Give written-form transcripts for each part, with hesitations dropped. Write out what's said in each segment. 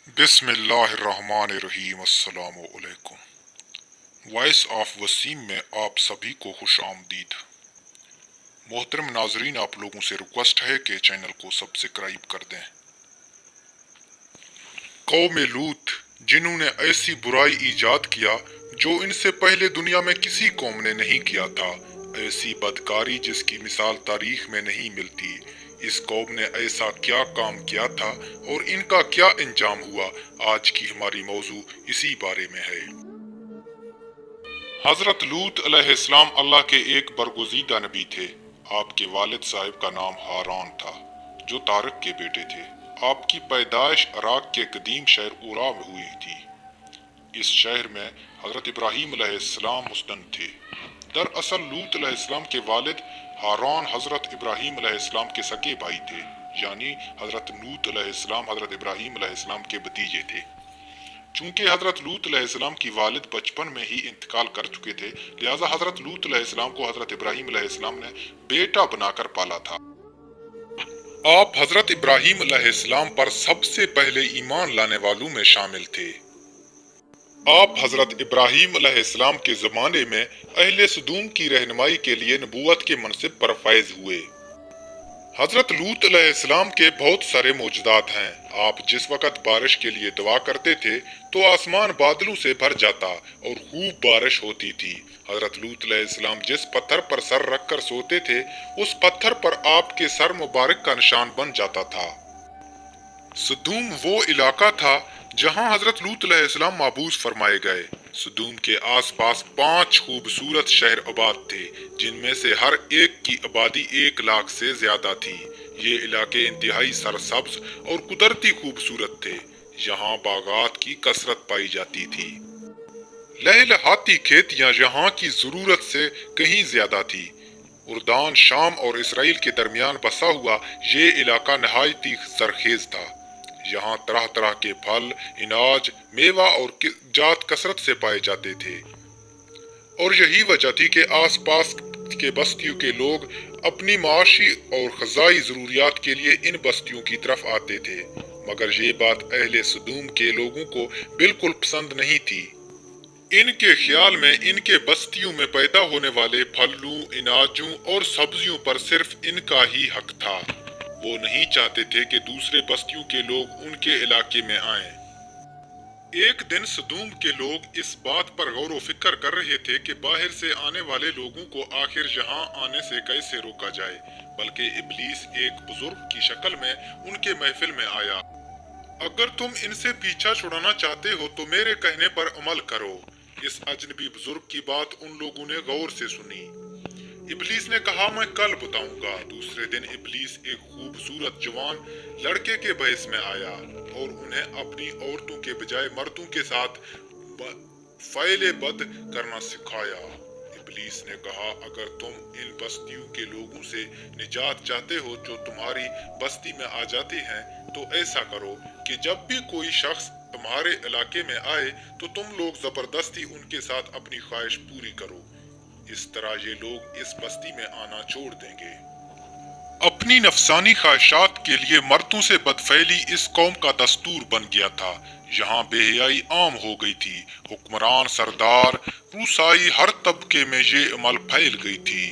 बिस्मिल्लाहिर्रहमानिर्रहीम। अस्सलामु अलैकुम। वॉइस ऑफ वसीम में आप सभी को खुश आमदीद। मोहतरम नाजरीन, आप लोगों से रिक्वेस्ट है कि चैनल को सब्सक्राइब कर दें। कौम लूत, जिन्होंने ऐसी बुराई ईजाद किया जो इनसे पहले दुनिया में किसी कौम ने नहीं किया था, ऐसी बदकारी जिसकी मिसाल तारीख में नहीं मिलती। इस कौम ने ऐसा क्या काम किया था और इनका क्या अंजाम हुआ, आज की हमारी मौजू इसी बारे में है। हजरत लूत अलैहिस्सलाम अल्लाह के एक बरगुज़ीदा नबी थे। आपके वालिद साहिब का नाम हारान था, जो तारक के बेटे थे। आपकी पैदाइश इराक के कदीम शहर उरा में हुई थी। इस शहर में हजरत इब्राहीम अलैहिस्सलाम मुस्कन थे। दरअसल लूत अलैहिस्सलाम के वालिद हारान हजरत इब्राहीम अलैहिस्सलाम के सगे भाई थे, यानी हजरत लूत अलैहिस्सलाम हजरत इब्राहीम अलैहिस्सलाम के भतीजे थे। चूंकि हजरत लूत अलैहिस्सलाम की वालिद बचपन में ही इंतकाल कर चुके थे, लिहाजा हजरत लूत अलैहिस्सलाम को हजरत इब्राहीम अलैहिस्सलाम ने बेटा बनाकर पाला था। आप हजरत इब्राहीम अलैहिस्सलाम पर सबसे पहले ईमान लाने वालों में शामिल थे। आप हजरत इब्राहीम अलैहिस्सलाम के जमाने में अहले सदूम की रहनुमाई के लिए नबूवत के मनसिब पर फैज हुए। हजरत लूत अलैहिस्सलाम के बहुत सारे मौजूदात हैं। आप जिस वक़्त बारिश के लिए दुआ करते थे तो आसमान बादलों से भर जाता और खूब बारिश होती थी। हजरत लूत अलैहिस्सलाम जिस पत्थर पर सर रखकर सोते थे, उस पत्थर पर आपके सर मुबारक का निशान बन जाता था। सदूम वो इलाका था जहां हजरत लूत अलैहिस्सलाम माबूस फरमाए गए। सदूम के आसपास 5 खूबसूरत शहर आबाद थे, जिनमें से हर एक की आबादी 1 लाख से ज्यादा थी। ये इलाके इंतहाई सरसब्ज और कुदरती खूबसूरत थे। यहाँ बागात की कसरत पाई जाती थी। लहलहाती खेतियां यहाँ की जरूरत से कहीं ज्यादा थी। उर्दान, शाम और इसराइल के दरमियान बसा हुआ ये इलाका नहायती सरखेज था। यहाँ तरह तरह के फल, इनाज, मेवा और जात कसरत से पाए जाते थे। और यही वजह थी कि आसपास के बस्तियों के लोग अपनी माशी और ग़िज़ाई ज़रूरियात के लिए इन बस्तियों की तरफ आते थे। मगर ये बात अहले सदूम के लोगों को बिल्कुल पसंद नहीं थी। इनके ख्याल में इनके बस्तियों में पैदा होने वाले फलों, इनाजों और सब्जियों पर सिर्फ इनका ही हक था। वो नहीं चाहते थे कि दूसरे बस्तियों के लोग उनके इलाके में आएं। एक दिन सदूम के लोग इस बात पर गौर व फिक्र कर रहे थे कि बाहर से आने वाले लोगों को आखिर यहाँ आने से कैसे रोका जाए, बल्कि इब्लीस एक बुजुर्ग की शक्ल में उनके महफिल में आया। अगर तुम इनसे पीछा छुड़ाना चाहते हो तो मेरे कहने पर अमल करो। इस अजनबी बुजुर्ग की बात उन लोगों ने गौर से सुनी। इब्लीस ने कहा, मैं कल बताऊंगा। दूसरे दिन इब्लीस एक खूबसूरत जवान लड़के के भैस में आया और उन्हें अपनी औरतों के बजाय मर्दों के साथ फ़ैले बद करना सिखाया। इब्लीस ने कहा, अगर तुम इन बस्तियों के लोगों से निजात चाहते हो जो तुम्हारी बस्ती में आ जाते हैं, तो ऐसा करो कि जब भी कोई शख्स तुम्हारे इलाके में आए तो तुम लोग जबरदस्ती उनके साथ अपनी ख्वाहिश पूरी करो। इस तरह ये लोग इस बस्ती में आना छोड़ देंगे। अपनी नफसानी ख्वाहिशात के लिए मर्दों से बदफैली इस कौम का दस्तूर बन गया था। यहाँ बेहयाई आम हो गई थी। हुक्मरान, सरदार, रूसाई, हर तबके में ये अमल फैल गई थी।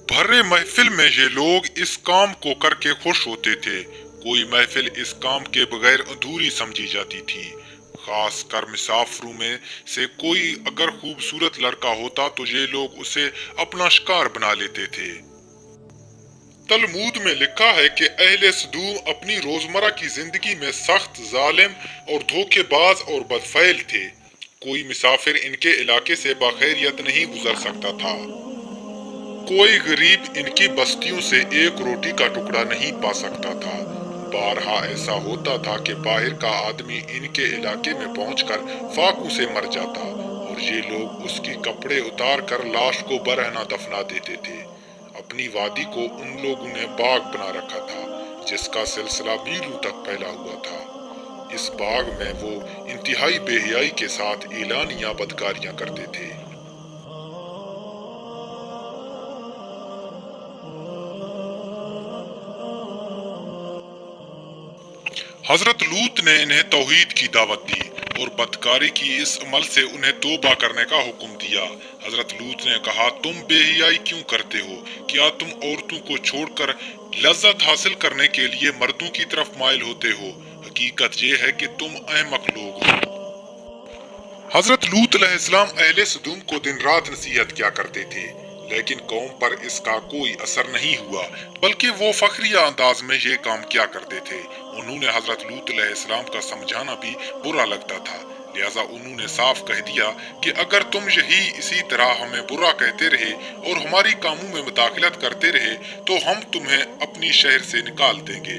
भरे महफिल में ये लोग इस काम को करके खुश होते थे। कोई महफिल इस काम के बगैर अधूरी समझी जाती थी। खास कर मुसाफिरों में से कोई अगर खूबसूरत लड़का होता तो ये लोग उसे अपना शिकार बना लेते थे। तलमूद में लिखा है कि अहले सदूम अपनी रोजमर्रा की जिंदगी में सख्त, जालिम और धोखेबाज और बदफैल थे। कोई मुसाफिर इनके इलाके से बाखैरियत नहीं गुजर सकता था। कोई गरीब इनकी बस्तियों से एक रोटी का टुकड़ा नहीं पा सकता था। बारहा ऐसा होता था कि बाहर का आदमी इनके इलाके में पहुंचकर फाकू से मर जाता और ये लोग उसकी कपड़े उतार कर लाश को बरहना दफना देते थे। अपनी वादी को उन लोगों ने बाग बना रखा था, जिसका सिलसिला मीलों तक फैला हुआ था। इस बाग में वो इंतहाई बेहयाई के साथ एलानिया बदकारियां करते थे। हजरत लूत ने इन्हें तौहीद की दावत दी और बदकारी की इस अमल से उन्हें तौबा करने का हुक्म दिया। हजरत लूत ने कहा, तुम बेहियाई क्यों करते हो? क्या तुम औरतों को छोड़कर लज्जत हासिल करने के लिए मर्दों की तरफ माइल होते हो? हकीकत ये है कि तुम अहमक लोग हो। हजरत लूत अलैहिस्सलाम अहले सदूम को दिन रात नसीहत किया करते थे, लेकिन कौम पर इसका कोई असर नहीं हुआ, बल्कि वो फखरिया अंदाज में ये काम किया करते थे। उन्होंने हजरत लूत अलैहिस्सलाम का समझाना भी बुरा लगता था, लिहाजा उन्होंने साफ कह दिया कि अगर तुम यही इसी तरह हमें बुरा कहते रहे और हमारी कामों में मुदाखलत करते रहे तो हम तुम्हें अपनी शहर से निकाल देंगे।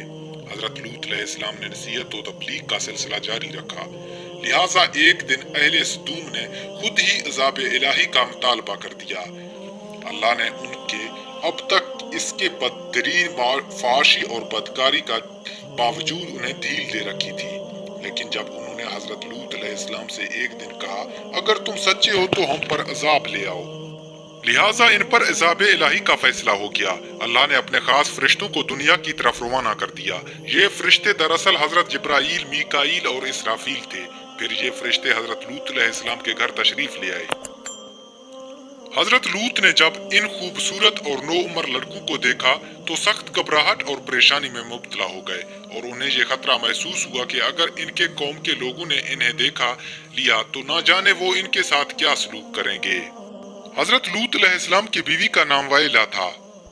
हजरत लूत अलैहिस्सलाम ने नसीहत और तबलीग का सिलसिला जारी रखा। लिहाजा एक दिन अहले सदूम ने खुद ही अज़ाब इलाही का मुतालबा कर दिया। अल्लाह ने उनके अब तक इसके बदतरीन फाशी और बदकारी का बावजूद उन्हें ढील दे रखी थी, लेकिन जब उन्होंने हजरत लूत अलैहिस्सलाम से एक दिन कहा, अगर तुम सच्चे हो तो हम पर अजाब ले आओ, लिहाजा इन पर अज़ाब इलाही का फैसला हो गया। अल्लाह ने अपने खास फरिश्तों को दुनिया की तरफ रवाना कर दिया। ये फरिश्ते दरअसल हजरत जिब्राईल, मीकाईल और इसराफील थे। फिर ये फरिश्ते हजरत लूत अलैहिस्सलाम के घर तशरीफ ले आए। हजरत लूत ने जब इन खूबसूरत और नो उम्र लड़कों को देखा तो सख्त घबराहट और परेशानी में मुब्तला हो गए और उन्हें ये खतरा महसूस हुआ कि अगर इनके कौम के लोगों ने इन्हें देखा लिया तो ना जाने वो इनके साथ क्या सलूक करेंगे। हजरत लूत अलैहिस्सलाम की बीवी का नाम वाइला था।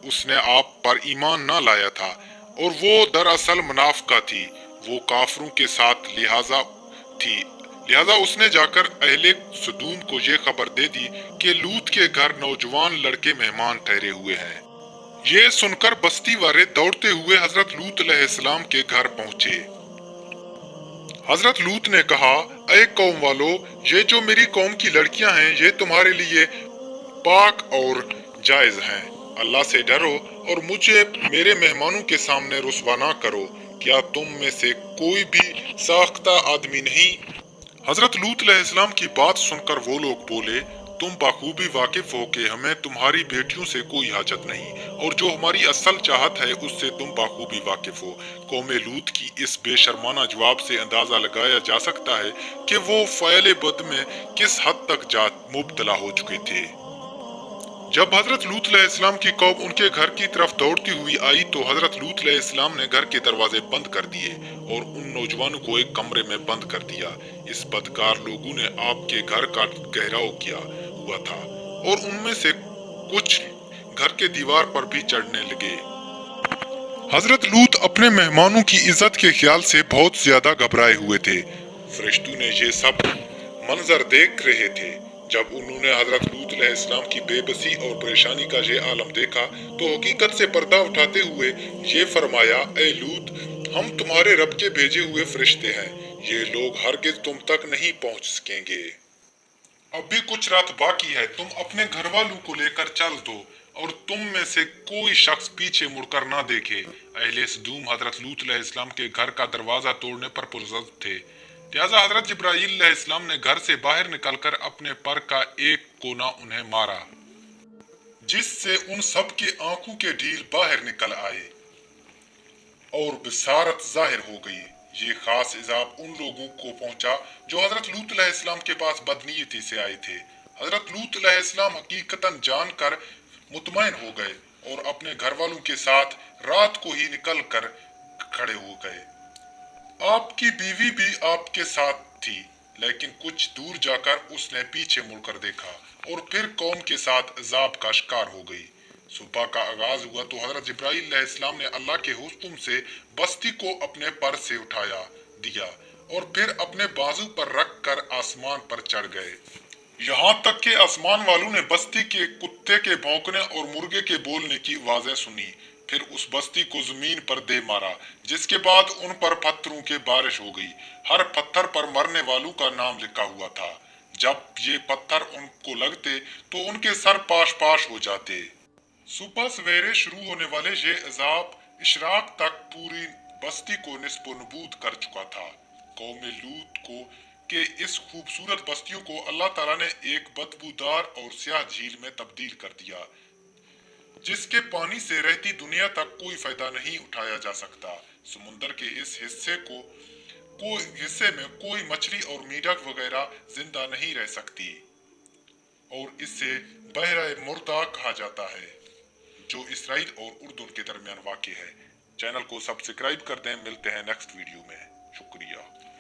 उसने आप पर ईमान न लाया था और वो दरअसल मुनाफिका थी। वो काफरों के साथ लिहाजा उसने जाकर अहले सदूम को ये खबर दे दी कि लूत के घर नौजवान लड़के मेहमान ठहरे हुए हैं। ये सुनकर बस्ती वाले दौड़ते हुए हजरत लूत अलैहिस्सलाम के घर पहुंचे। हजरत लूत ने कहा, ऐ कौम वालो, ये जो मेरी कौम की लड़कियां हैं ये तुम्हारे लिए पाक और जायज हैं। अल्लाह से डरो और मुझे मेरे मेहमानों के सामने रुस्वा ना करो। क्या तुम में से कोई भी साख्ता आदमी नहीं? हजरत लूत अलैहिस्सलाम की बात सुनकर वो लोग बोले, तुम बाखूबी वाकिफ हो कि हमें तुम्हारी बेटियों से कोई हाजत नहीं और जो हमारी असल चाहत है उससे तुम बाखूबी वाकिफ हो। कौम लूत की इस बेशर्माना जवाब से अंदाजा लगाया जा सकता है कि वो फ़ैल बद में किस हद तक जा मुब्तला हो चुके थे। जब हजरत लूत अलैहिस्सलाम की कौम उनके घर की तरफ दौड़ती हुई आई तो हजरत लूत अलैहिस्सलाम ने घर के दरवाजे बंद कर दिए और उन नौजवानों को एक कमरे में बंद कर दिया। इस बदकार लोगों ने आपके घर का घेराव किया हुआ था और उनमें से कुछ घर के दीवार पर भी चढ़ने लगे। हजरत लूत अपने मेहमानों की इज्जत के ख्याल से बहुत ज्यादा घबराए हुए थे। फरिश्तों ने ये सब मंजर देख रहे थे। जब उन्होंने हजरत लूत अलैहिस्सलाम की बेबसी और परेशानी का ये आलम देखा तो हकीकत से पर्दा उठाते हुए ये फरमाया, ए लूत, हम तुम्हारे रब के भेजे हुए फरिश्ते हैं। ये लोग हरगिज तुम तक नहीं पहुंच सकेंगे। अब भी कुछ रात बाकी है, तुम अपने घर वालों को लेकर चल दो और तुम में से कोई शख्स पीछे मुड़कर ना देखे। अहले सदूम हजरत लूत अलैहिस्सलाम के घर का दरवाजा तोड़ने पर पुरज़द थे, लिहाजा हजरत जिब्राईल अलैहिस्सलाम ने घर से बाहर निकलकर अपने पर का एक कोना उन्हें मारा, जिससे उन सब की आंखों के ढील बाहर निकल आए और बिसारत जाहिर हो गई। ये खास इजाब उन लोगों को पहुंचा जो हजरत लूत अलैहिस्सलाम के पास बदनीयती से आए थे। हजरत लूत अलैहिस्सलाम हकीकतन जानकर मुतमईन हो गए और अपने घर वालों के साथ रात को ही निकल कर खड़े हो गए। आपकी बीवी भी आपके साथ थी, लेकिन कुछ दूर जाकर उसने पीछे मुड़कर देखा और फिर कौम के साथ अजाब का शिकार हो गई। सुबह का आगाज हुआ तो हजरत जिब्राईल अलैहिस्सलाम ने अल्लाह के हुक्म से बस्ती को अपने पर से उठाया दिया और फिर अपने बाजू पर रख कर आसमान पर चढ़ गए। यहाँ तक कि आसमान वालों ने बस्ती के कुत्ते के भौंकने और मुर्गे के बोलने की आवाजें सुनी। फिर उस बस्ती को जमीन पर दे मारा, जिसके बाद उन पर पत्थरों की बारिश हो गई। हर पत्थर पर मरने वालों का नाम लिखा हुआ था। जब ये पत्थर उनको लगते तो उनके सर पाश पाश हो जाते। सुबह सवेरे शुरू होने वाले ये अजाब इशराक तक पूरी बस्ती को निस्बो नबूद कर चुका था। कौम लूत को के इस खूबसूरत बस्तियों को अल्लाह ताला ने एक बदबूदार और स्याह झील में तब्दील कर दिया, जिसके पानी से रहती दुनिया तक कोई फायदा नहीं उठाया जा सकता। समुंदर के इस हिस्से में कोई मछली और मेढक वगैरह जिंदा नहीं रह सकती और इसे बहरा मुर्दा कहा जाता है, जो इसराइल और उर्दू के दरमियान वाक़ है। चैनल को सब्सक्राइब कर दें। मिलते हैं नेक्स्ट वीडियो में। शुक्रिया।